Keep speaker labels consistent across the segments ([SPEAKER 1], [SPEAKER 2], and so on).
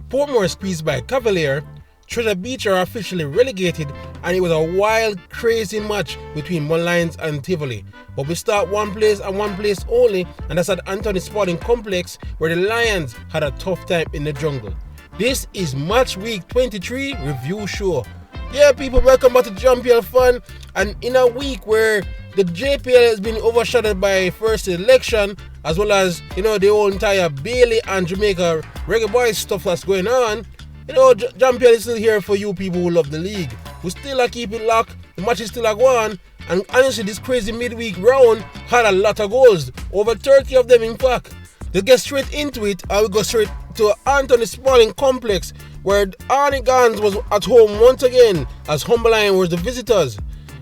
[SPEAKER 1] Portmore squeezed by Cavalier, Treasure Beach are officially relegated, and it was a wild, crazy match between Molynes and Tivoli. But we start one place and one place only, and that's at Anthony Sporting Complex, where the Lions had a tough time in the jungle. This is Match Week 23 Review Show. Yeah, people, welcome back to JPL Fun, and in a week where the JPL has been overshadowed by first election, as well as, the whole entire Bailey and Jamaica Reggae Boys stuff that's going on, JPL is still here for you people who love the league. We still keep it locked, the match is still a go on, and honestly this crazy midweek round had a lot of goals, over 30 of them in fact. To get straight into it, I will go straight to Anthony Sporting Complex, where Arnie Gans was at home once again, as Molynes was the visitors.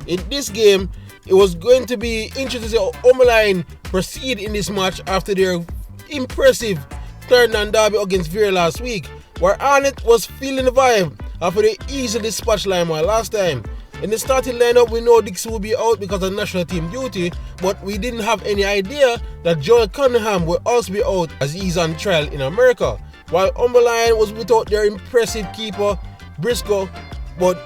[SPEAKER 1] In this game, it was going to be interesting to see how Molynes proceed in this match after their impressive third-down derby against Vera last week, where Arnett was feeling the vibe after they easily dispatched Lima last time. In the starting lineup, we know Dixie will be out because of national team duty, but we didn't have any idea that Joel Cunningham will also be out as he's on trial in America, while Molynes was without their impressive keeper, Briscoe, but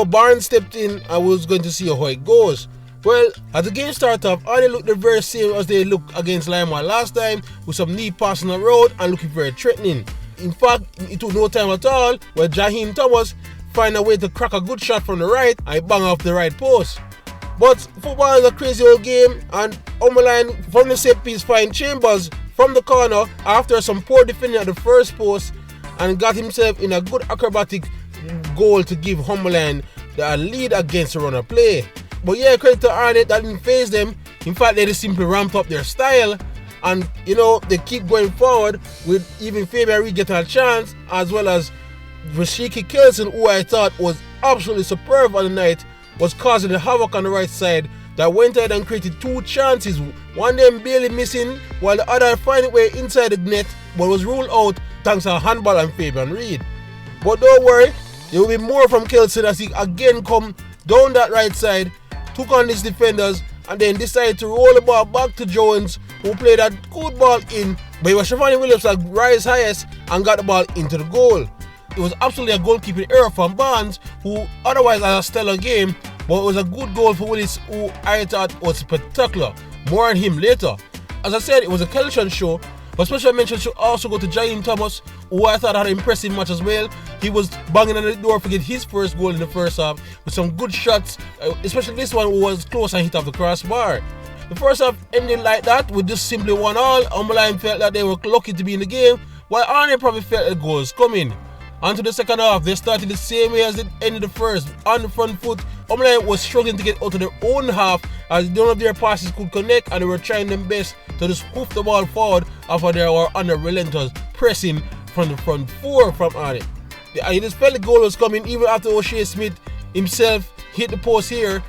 [SPEAKER 1] Barnes stepped in and was going to see how it goes. Well, as the game started off, Arnie looked the very same as they looked against Lima last time, with some knee passing the road and looking very threatening. In fact, it took no time at all where Jaheim Thomas find a way to crack a good shot from the right and he bang off the right post. But football is a crazy old game, and Molynes from the set piece find Chambers from the corner after some poor defending at the first post and got himself in a good acrobatic goal to give Molynes the lead against the runner play. But yeah, credit to Arnett, that didn't faze them. In fact, they just simply ramped up their style, and they keep going forward with even Fabian Reed getting a chance, as well as Rashiki Kelson, who I thought was absolutely superb on the night, was causing the havoc on the right side that went ahead and created two chances, one of them barely missing while the other find its way inside the net but was ruled out thanks to a handball and Fabian Reed. But don't worry, there will be more from Kelson as he again come down that right side, took on his defenders, and then decided to roll the ball back to Jones, who played a good ball in, but it was Shivani Williams that rise highest and got the ball into the goal. It was absolutely a goalkeeping error from Barnes, who otherwise had a stellar game, but it was a good goal for Willis, who I thought was spectacular. More on him later. As I said, it was a Kelson show, but special mention should also go to Jaheim Thomas, who I thought had an impressive match as well. He was banging on the door to get his first goal in the first half with some good shots, especially this one who was close and hit off the crossbar. The first half ended like that with just simply 1-1. Molynes felt that they were lucky to be in the game, while Arnie probably felt the goals coming. Onto the second half, they started the same way as they ended the first, on the front foot. Molynes was struggling to get out of their own half as none of their passes could connect, and they were trying their best to just hoof the ball forward after they were under relentless pressing from the front four from Arnie. I just felt the goal was coming even after O'Shea Smith himself hit the post here,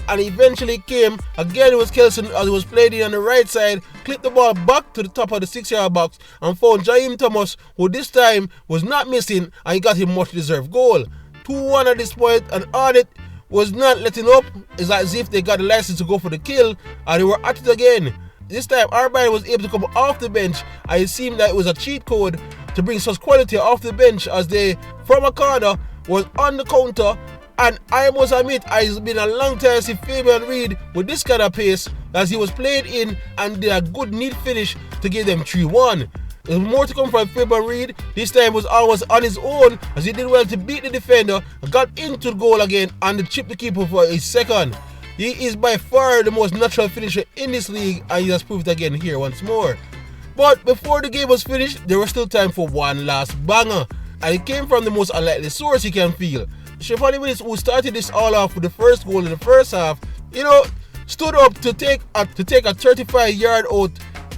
[SPEAKER 1] and eventually came. Again, it was Kelson as he was played in on the right side, clipped the ball back to the top of the 6-yard box and found Jaheim Thomas, who this time was not missing, and he got him much deserved goal. 2-1 at this point, and Arnett was not letting up. It's as if they got the license to go for the kill, and they were at it again. This time, Arbine was able to come off the bench, and it seemed that it was a cheat code to bring such quality off the bench, as they, from a corner, was on the counter. And I must admit, it's been a long time since Fabian Reed with this kind of pace, as he was played in and did a good neat finish to give them 3-1. There's more to come from Fabian Reed. This time was always on his own, as he did well to beat the defender, got into the goal again and chipped the keeper for his second. He is by far the most natural finisher in this league, and he has proved again here once more. But before the game was finished, there was still time for one last banger, and it came from the most unlikely source you can feel. Shivani Willis, who started this all off with the first goal in the first half, stood up to take a 35-yard out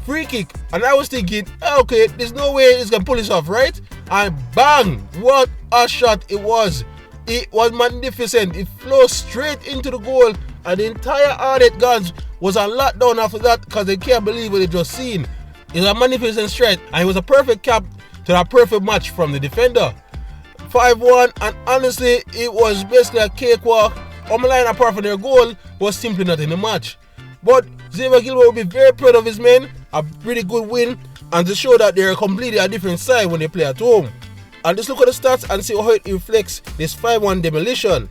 [SPEAKER 1] free kick, and I was thinking, okay, there's no way he's gonna pull this off, right? And bang! What a shot it was! It was magnificent. It flowed straight into the goal, and the entire Arnett Guns was on lockdown after that because they can't believe what they just seen. It was a magnificent strike, and it was a perfect cap to that perfect match from the defender. 5-1, and honestly, it was basically a cakewalk. Molynes, apart from their goal, was simply not in the match. But Xavier Gilbert will be very proud of his men. A pretty good win, and to show that they're completely a different side when they play at home. And just look at the stats and see how it reflects this 5-1 demolition.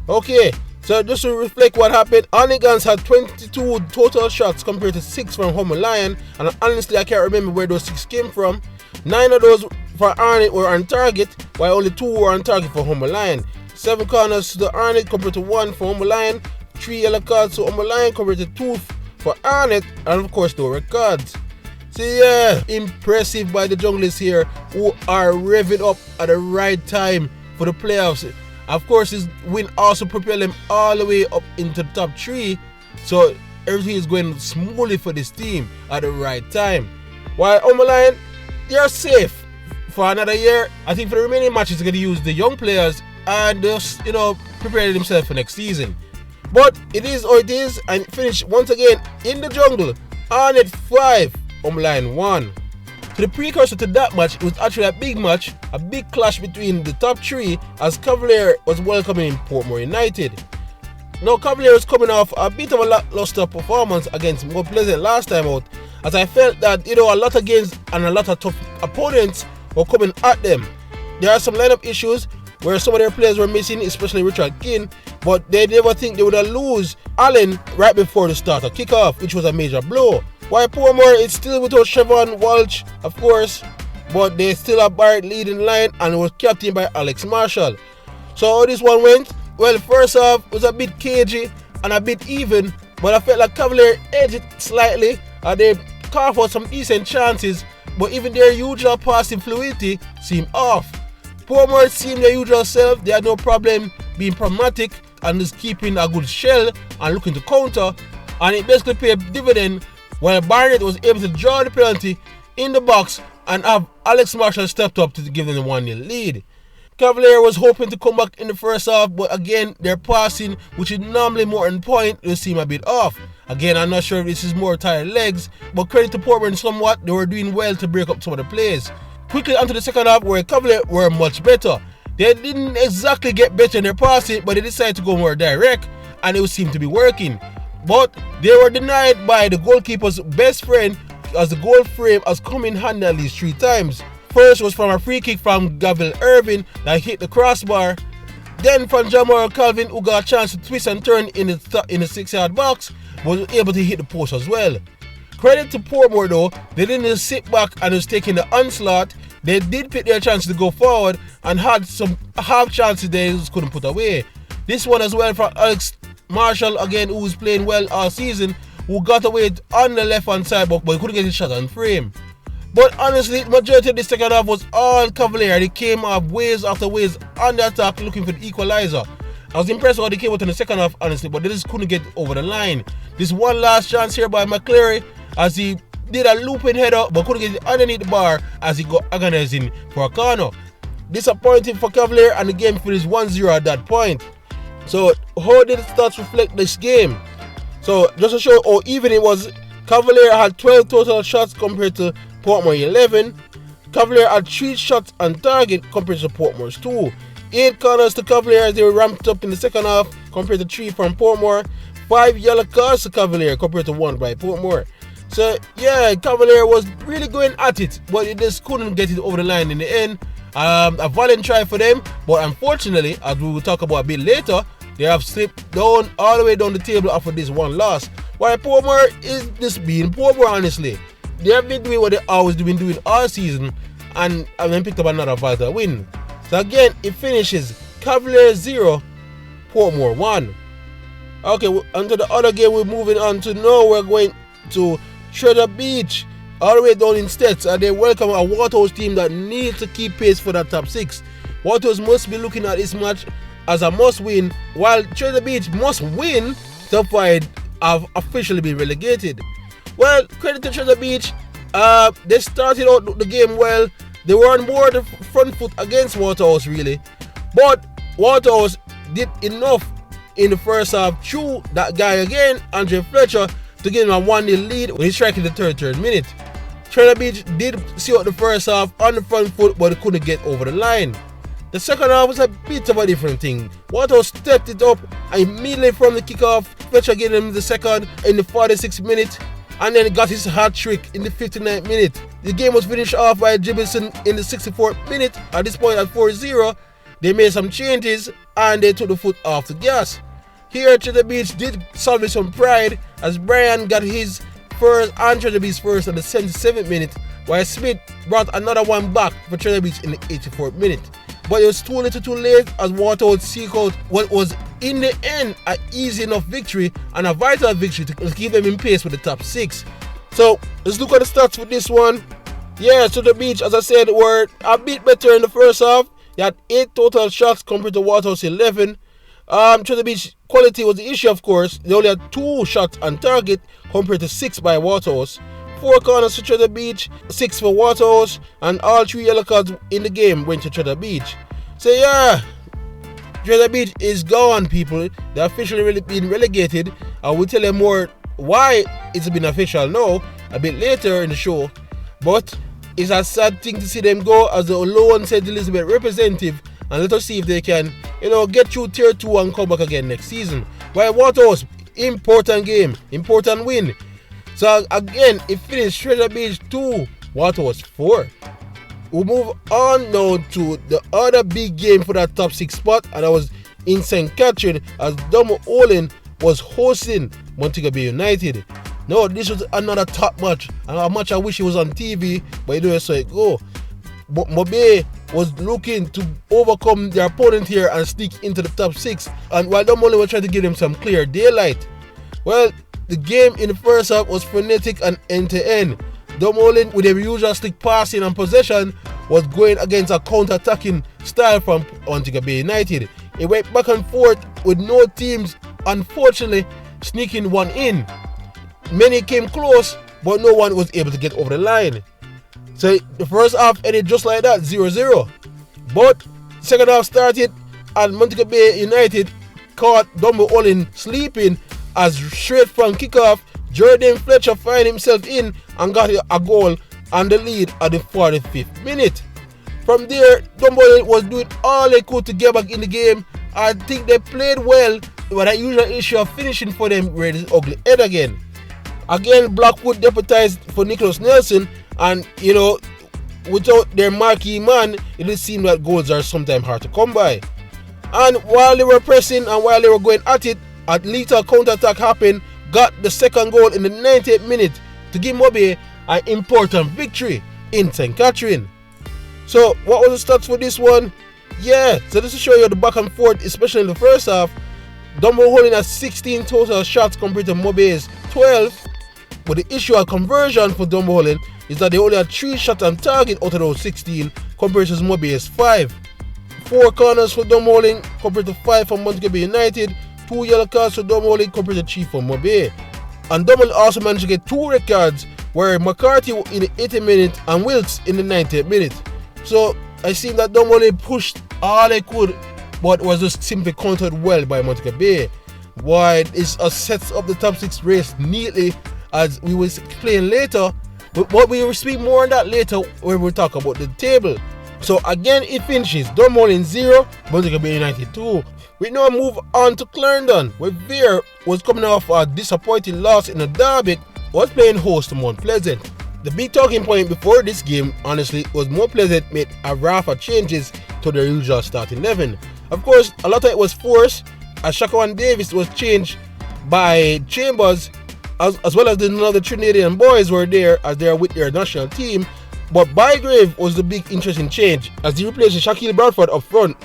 [SPEAKER 1] Okay, so just to reflect what happened, Arnigans had 22 total shots compared to 6 from Molynes, and honestly I can't remember where those 6 came from. 9 of those for Arnett were on target, while only 2 were on target for Molynes. 7 corners to the Arnett compared to 1 for Molynes, 3 yellow cards to Molynes compared to 2 for Arnett, and of course no red cards. So yeah, impressive by the junglers here who are revving up at the right time for the playoffs. Of course, this win also propelled them all the way up into the top 3, so everything is going smoothly for this team at the right time. While Molynes, they're safe for another year. I think for the remaining matches, they're going to use the young players and just, prepare themselves for next season. But it is how it is, and finish once again in the jungle. Arnett 5, Molynes 1. So the precursor to that match, it was actually a big match, a big clash between the top 3 as Cavalier was welcoming Portmore United. Now Cavalier was coming off a bit of a lackluster performance against Mount Pleasant last time out, as I felt that a lot of games and a lot of tough opponents were coming at them. There are some lineup issues where some of their players were missing, especially Richard King, but they never think they would have lose Allen right before the start of kickoff, which was a major blow. While Portmore is still without Siobhan Walsh, of course, but they still have Barrett leading line and was captained by Alex Marshall. So how this one went? Well, first off, it was a bit cagey and a bit even, but I felt like Cavalier edged it slightly and they carved out some decent chances, but even their usual passing fluidity seemed off. Portmore seemed their usual self. They had no problem being pragmatic and just keeping a good shell and looking to counter, and it basically paid dividend while Barnett was able to draw the penalty in the box and have Alex Marshall stepped up to give them the 1-0 lead. Cavalier was hoping to come back in the first half, but again, their passing, which is normally more on point, will seem a bit off. Again, I'm not sure if this is more tired legs, but credit to Portmore somewhat, they were doing well to break up some of the plays. Quickly onto the second half, where Cavalier were much better. They didn't exactly get better in their passing, but they decided to go more direct, and it seemed to be working. But they were denied by the goalkeeper's best friend, as the goal frame has come in handy at least 3 times. First was from a free kick from Gabriel Irving that hit the crossbar. Then from Jamal Calvin, who got a chance to twist and turn in the 6-yard box, was able to hit the post as well. Credit to Portmore though, they didn't just sit back and was taking the onslaught. They did pick their chance to go forward and had some half chances they just couldn't put away. This one as well from Alex Marshall again, who was playing well all season, who got away on the left hand side but couldn't get his shot on frame. But honestly, the majority of the second half was all Cavalier. They came up waves after waves on the attack looking for the equalizer. I was impressed with how they came out in the second half, honestly, but they just couldn't get over the line. This one last chance here by McCleary as he did a looping header but couldn't get it underneath the bar as he got agonizing for a corner. Disappointing for Cavalier, and the game finished 1-0 at that point. So how did the stats reflect this game? So just to show how even it was, Cavalier had 12 total shots compared to Portmore 11. Cavalier had 3 shots on target compared to Portmore's 2. 8 corners to Cavalier as they were ramped up in the second half compared to 3 from Portmore. 5 yellow cards to Cavalier compared to 1 by Portmore. So yeah, Cavalier was really going at it, but it just couldn't get it over the line in the end. A valiant try for them, but unfortunately, as we will talk about a bit later, they have slipped down all the way down the table after this one loss. While Portmore is just being Portmore, honestly. They have been doing what they always been doing all season and then picked up another vital win. So again, it finishes Cavalier 0, Portmore 1. Okay, onto the other game we're moving on to now. We're going to Treasure Beach, all the way down in States, and they welcome a Waterhouse team that needs to keep pace for that top 6. Waterhouse must be looking at this match as a must win, while Treasure Beach must win to avoid have officially been relegated. Well, credit to Treasure Beach, they started out the game well. They were on more the front foot against Waterhouse really, but Waterhouse did enough in the first half through that guy again, Andre Fletcher, to give him a 1-0 lead when he struck in the third minute. Treasure Beach did see out the first half on the front foot, but they couldn't get over the line. The second half was a bit of a different thing. Waterhouse stepped it up and immediately from the kickoff, Fletcher gave him the second in the 46th minute. and then got his hat trick in the 59th minute. The game was finished off by Jamaican in the 64th minute. At this point at 4-0, they made some changes and they took the foot off the gas. Here Treasure Beach did salvage some pride as Brian got his first and Treasure Beach first at the 77th minute, while Smith brought another one back for Treasure Beach in the 84th minute. But it was too little too late as Waterhouse seek out what was in the end an easy enough victory and a vital victory to keep them in pace with the top 6. So let's look at the stats for this one. Yeah, Treasure Beach, as I said, were a bit better in the first half. They had 8 total shots compared to Waterhouse 11. Treasure Beach quality was the issue, of course. They only had 2 shots on target compared to 6 by Waterhouse. 4 corners for Treasure Beach, 6 for Waterhouse, and all 3 yellow cards in the game went to Treasure Beach. So yeah, Treasure Beach is gone, people. They're officially really been relegated. I will tell you more why it's been official now a bit later in the show. But it's a sad thing to see them go as the lone St. Elizabeth representative, and let us see if they can, get through tier 2 and come back again next season. While Waterhouse, important game, important win. So again, it finished Treasure Beach 2, Waterhouse 4. We'll move on now to the other big game for that top 6 spot, and that was in St. Catherine as Molynes was hosting Montego Bay United. No, this was another top match, and a match I wish it was on TV, but you know so it go. But Mobe was looking to overcome their opponent here and sneak into the top 6, and while Molynes were trying to give them some clear daylight. Well, the game in the first half was frenetic and end-to-end. Molynes, with their usual slick passing and possession, was going against a counter-attacking style from Montego Bay United. It went back and forth with no teams, unfortunately, sneaking one in. Many came close, but no one was able to get over the line. So the first half ended just like that, 0-0. But second half started and Montego Bay United caught Molynes sleeping as straight from kickoff, Jordan Fletcher found himself in and got a goal and the lead at the 45th minute. From there, Molynes was doing all they could to get back in the game. I think they played well, but that usual issue of finishing for them reared its ugly head again. Again, Blackwood deputized for Nicholas Nelson, and without their marquee man, it did seem that goals are sometimes hard to come by. And while they were pressing and while they were going at it, a lethal counter-attack happened, got the second goal in the 90th minute to give Mobe an important victory in St. Catherine. So what was the stats for this one? Yeah, so just to show you the back and forth, especially in the first half, Molynes has 16 total shots compared to Mobe's 12. But the issue of conversion for Molynes is that they only had 3 shots on target out of those 16 compared to Mobe's 5. 4 corners for Molynes compared to 5 for Montego Bay United. 2 yellow cards for Molynes compared to 3 for Mobe. And Molynes also managed to get 2 red cards, where McCarthy in the 80th minute and Wilkes in the 90th minute. So I see that Molynes pushed all they could, but was just simply countered well by Montego Bay. Why it sets up the top 6 race neatly, as we will explain later, but we will speak more on that later when we talk about the table. So again, it finishes Molynes 0, Montego Bay United 2. We now move on to Clarendon, where Vere was coming off a disappointing loss in a derby, was playing host to Mount Pleasant. The big talking point before this game, honestly, was Mount Pleasant made a raft of changes to their usual starting 11. Of course, a lot of it was forced, as Shakawan Davis was changed by Chambers, as well as none of the Trinidadian boys were there as they are with their national team. But Bygrave was the big interesting change as he replaced Shaquille Bradford up front.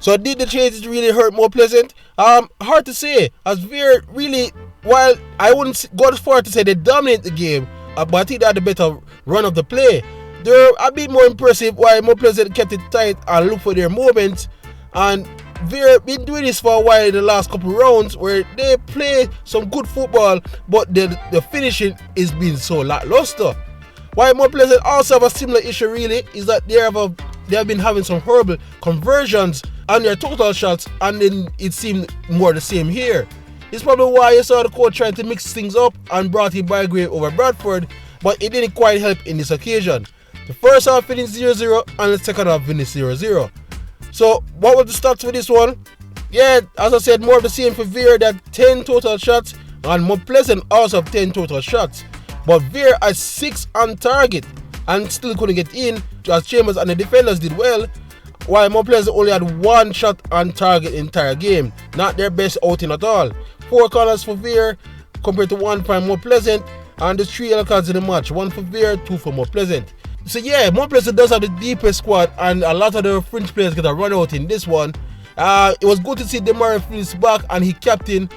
[SPEAKER 1] So did the changes really hurt Mount Pleasant? Hard to say, as Vere really, while I wouldn't go as far to say they dominate the game, but I think they had a better run of the play. They're a bit more impressive while Mount Pleasant kept it tight and looked for their moments. And Vere been doing this for a while in the last couple rounds, where they play some good football, but the finishing is being so lackluster. Why Mount Pleasant also have a similar issue really is that they have been having some horrible conversions on their total shots, and then it seemed more the same here. It's probably why you saw the coach trying to mix things up and brought in Bygrave over Bradford, but it didn't quite help in this occasion. The first half finished 0-0 and the second half finished 0-0. So what was the stats for this one? Yeah, as I said, more of the same for Vere. That 10 total shots, and Mount Pleasant also have 10 total shots. but Veer had 6 on target and still couldn't get in, as Chambers and the defenders did well, while Mount Pleasant only had 1 shot on target in the entire game. Not their best outing at all. 4 corners for Veer compared to 1 for Mount Pleasant, and the 3 yellow cards in the match, 1 for Veer, 2 for Mount Pleasant. So yeah, Mount Pleasant does have the deepest squad, and a lot of the fringe players get a run out in this one. It was good to see Demari Phillips back and he captain,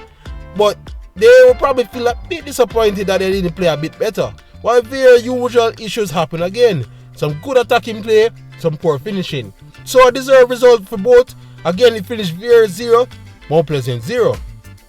[SPEAKER 1] but they will probably feel a bit disappointed that they didn't play a bit better. While their usual issues happen again. Some good attacking play, some poor finishing. So a deserved result for both. Again, it finished Veer 0, Mount Pleasant 0.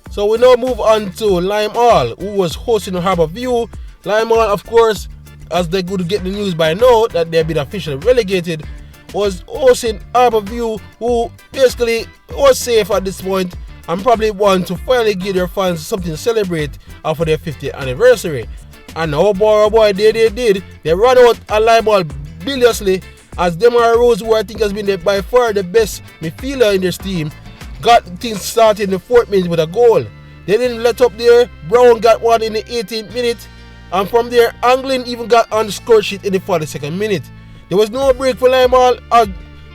[SPEAKER 1] So we now move on to Lime Hall, who was hosting Harbour View. Lime Hall, of course, as they could get the news by now that they have been officially relegated, was hosting Harbour View, who basically was safe at this point and probably want to finally give their fans something to celebrate after their 50th anniversary. And oh boy, they did. They ran out a Lime Hall biliously, as Demar Rose, who I think has been by far the best midfielder in this team, got things started in the 4th minute with a goal. They didn't let up there. Brown got one in the 18th minute, and from there, Anglin even got on the score sheet in the 42nd minute. There was no break for Lime Hall.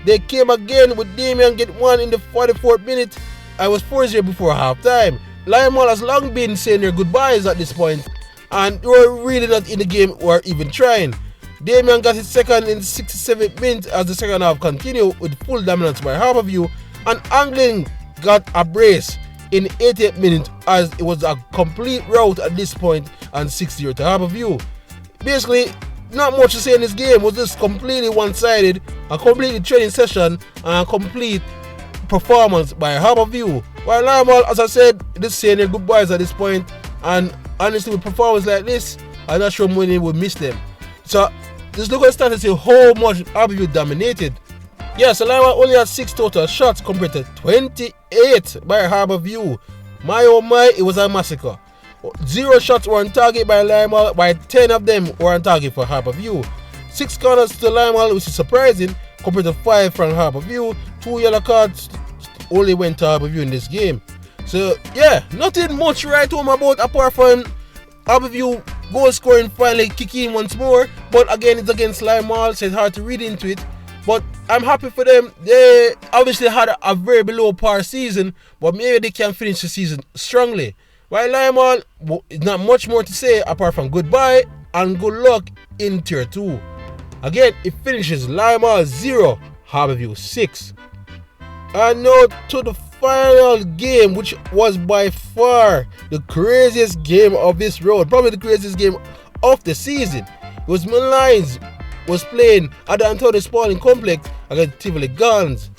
[SPEAKER 1] They came again with Damian get one in the 44th minute. I was 4-0 before half time. Lime Hall has long been saying their goodbyes at this point, and they were really not in the game or even trying. Damian got his second in the 67th minute as the second half continued with full dominance by Harbour View, and Anglin got a brace in the 80th minute as it was a complete rout at this point and 6-0 to Harbour View. Basically, not much to say in this game. It was just completely one-sided, a completely training session, and a complete performance by Harbour View. While Lime Hall, as I said, just saying their goodbyes at this point, and honestly with performance like this, I'm not sure Molynes would miss them. So just look at the stats and see how much Harbour View dominated. Yeah, so Lime Hall only had 6 total shots compared to 28 by Harbour View. My oh my, it was a massacre. 0 shots were on target by Lime Hall, while 10 of them were on target for Harbour View. 6 corners to Lime Hall, which is surprising, compared to 5 from Harbour View. 2 yellow cards only went to Harbour View in this game. So yeah, nothing much right home about apart from Harbour View goal scoring finally kicking once more. But again, it's against Lime Hall, so it's hard to read into it. But I'm happy for them. They obviously had a very below par season, but maybe they can finish the season strongly. While Lime Hall, not much more to say apart from goodbye and good luck in Tier 2. Again, it finishes Lime Hall 0, Harbour View 6. And now to the final game, which was by far the craziest game of this road, probably the craziest game of the season. It was Molynes was playing at the Antonio Spalding Complex against Tivoli Guns.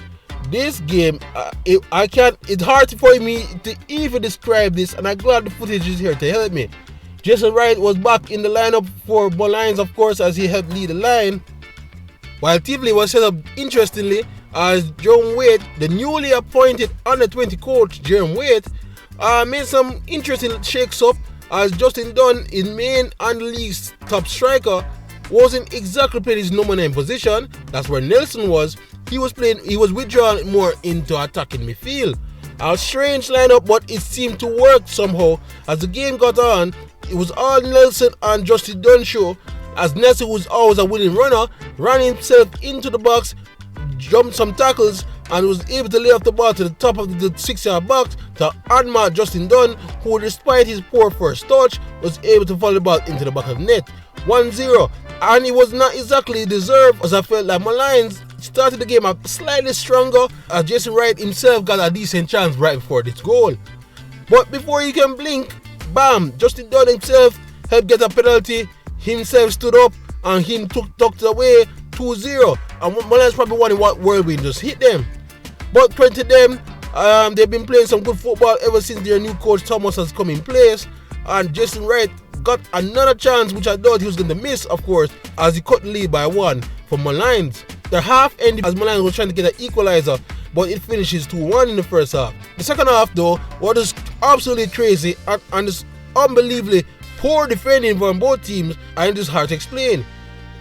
[SPEAKER 1] This game, it's hard for me to even describe this, and I'm glad the footage is here to help me. Jason Wright was back in the lineup for Molynes, of course, as he helped lead the line, while Tivoli was set up interestingly as Jerome Waite, the newly appointed under-20 coach Jerome Waite, made some interesting shakes up, as Justin Dunn, his main and the league's top striker, wasn't exactly playing his number 9 position. That's where Nelson was. He was withdrawn more into attacking midfield. A strange lineup, but it seemed to work somehow. As the game got on, it was all Nelson and Justin Dunn show, as Nelson, who was always a winning runner, ran himself into the box, jumped some tackles, and was able to lay off the ball to the top of the 6-yard box to unmark Justin Dunn, who, despite his poor first touch, was able to follow the ball into the back of the net. 1-0, and it was not exactly deserved, as I felt like Molynes started the game up slightly stronger, as Jason Wright himself got a decent chance right before this goal. But before you can blink, bam, Justin Dunn himself helped get a penalty, himself stood up, and him tucked away 2-0, and Molynes probably wondering what whirlwind just hit them. But credit to them, they've been playing some good football ever since their new coach Thomas has come in place, and Jason Wright got another chance, which I thought he was going to miss, of course, as he cut the lead by 1 for Molynes. The half ended as Molynes was trying to get an equalizer, but it finishes 2-1 in the first half. The second half, though, was just absolutely crazy and just unbelievably poor defending from both teams, and it's hard to explain.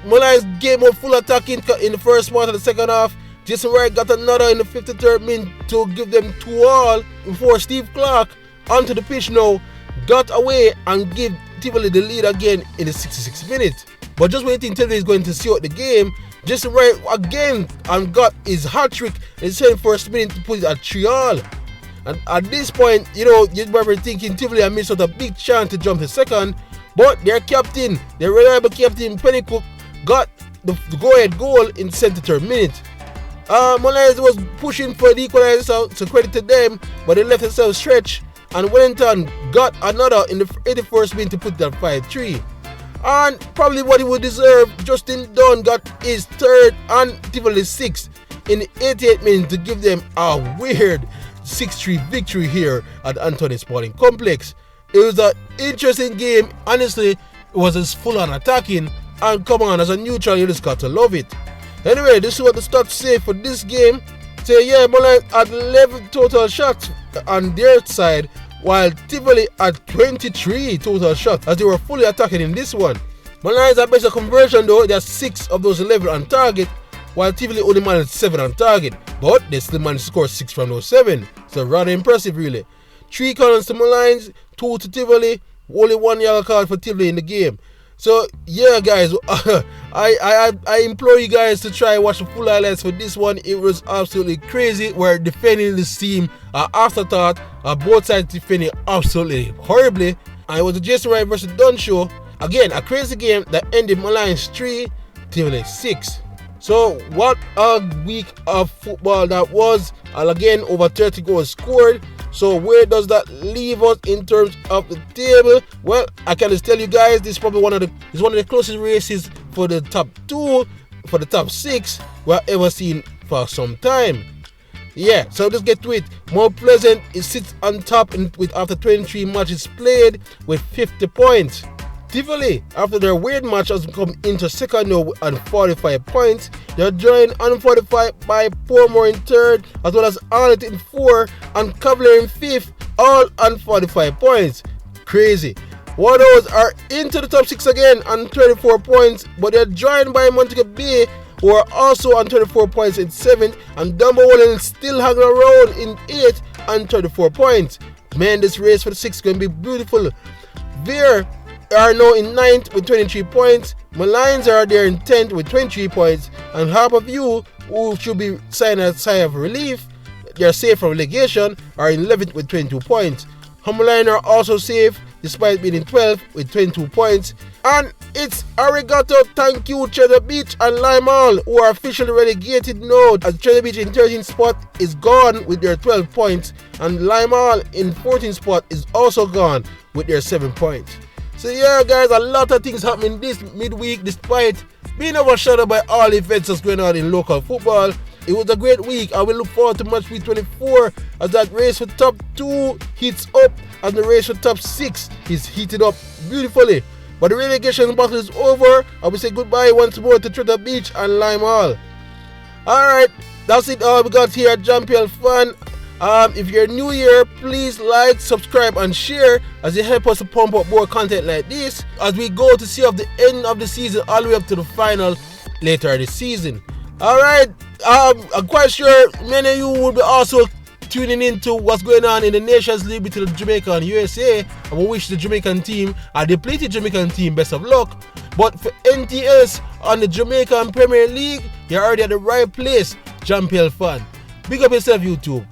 [SPEAKER 1] Molynes game up full attacking in the first part of the second half. Jason Wright got another in the 53rd minute to give them 2-2 before Steve Clark onto the pitch now got away and give Tivoli the lead again in the 66th minute. But just when you think Tivoli is going to see out the game, Jason Wright again and got his hat-trick in the 71st minute to put it at 3-all. And at this point, you know, you'd probably thinking Tivoli had missed out a big chance to jump to second, but their captain, their reliable captain Pennycook, got the go-ahead goal in the 73rd minute. Molynes was pushing for the equalizer, so credit to them, but they left themselves stretched, and Wellington got another in the 81st minute to put that 5-3. And probably what he would deserve, Justin Dunn got his third and Tivoli sixth in the 88th minute to give them a weird 6-3 victory here at Anthony Sporting Complex. It was an interesting game. Honestly, it was as full on attacking, and come on, as a neutral, you just got to love it. Anyway, this is what the stats say for this game. So yeah, Molynes had 11 total shots on their side, while Tivoli had 23 total shots as they were fully attacking in this one. Molynes had better conversion though, they had 6 of those 11 on target, while Tivoli only managed 7 on target, but they still managed to score 6 from those 7, so rather impressive really. 3 corners to Molynes, 2 to Tivoli, only 1 yellow card for Tivoli in the game. So yeah guys, I implore you guys to try watch the full highlights for this one. It was absolutely crazy. We're defending this team afterthought, both sides defending absolutely horribly, and it was a Jason Wright versus Dunn show. Again, a crazy game that ended Molynes 3, Tivoli 6. So what a week of football that was, and again over 30 goals scored. So where does that leave us in terms of the table? Well, I can just tell you guys, this is probably one of the closest races for the top 2, for the top 6 we've ever seen for some time. Yeah, so let's get to it. Mount Pleasant sits on top with after 23 matches played with 50 points. Tivoli, after their weird match, has come into second now on 45 points. They're joined on 45 by Portmore in third, as well as Arlett in 4 and Cavalier in 5th, all on 45 points. Crazy. Waterhouse are into the top 6 again on 24 points, but they're joined by Montego Bay, who are also on 24 points in 7th, and Dumbarton is still hanging around in 8th on 34 points. Man, this race for the 6th is going to be beautiful. There are now in 9th with 23 points. Molynes are there in 10th with 23 points, and Harbourview, who should be signed a sigh of relief, they're safe from relegation, are in 11th with 22 points. Molynes are also safe despite being in 12th with 22 points. And it's arigato, thank you Cheddar Beach and Lime Hall, who are officially relegated now, as Cheddar Beach in 13th spot is gone with their 12 points, and Lime Hall in 14th spot is also gone with their 7 points. So yeah guys, a lot of things happening this midweek despite being overshadowed by all events that's going on in local football. It was a great week. I will look forward to match week 24 as that race for top 2 heats up and the race for top 6 is heated up beautifully. But the relegation battle is over. I will say goodbye once more to Cheddar Beach and Lime Hall. Alright, that's it all we got here at Jamaican Fan. If you're new here, please like, subscribe and share as it helps us to pump up more content like this as we go to see off the end of the season all the way up to the final later this season. Alright, I'm quite sure many of you will be also tuning into what's going on in the Nations League between Jamaica and USA. I will wish the Jamaican team, a depleted Jamaican team, best of luck. But for anything else on the Jamaican Premier League, you're already at the right place, Jamaican Fan. Big up yourself, YouTube.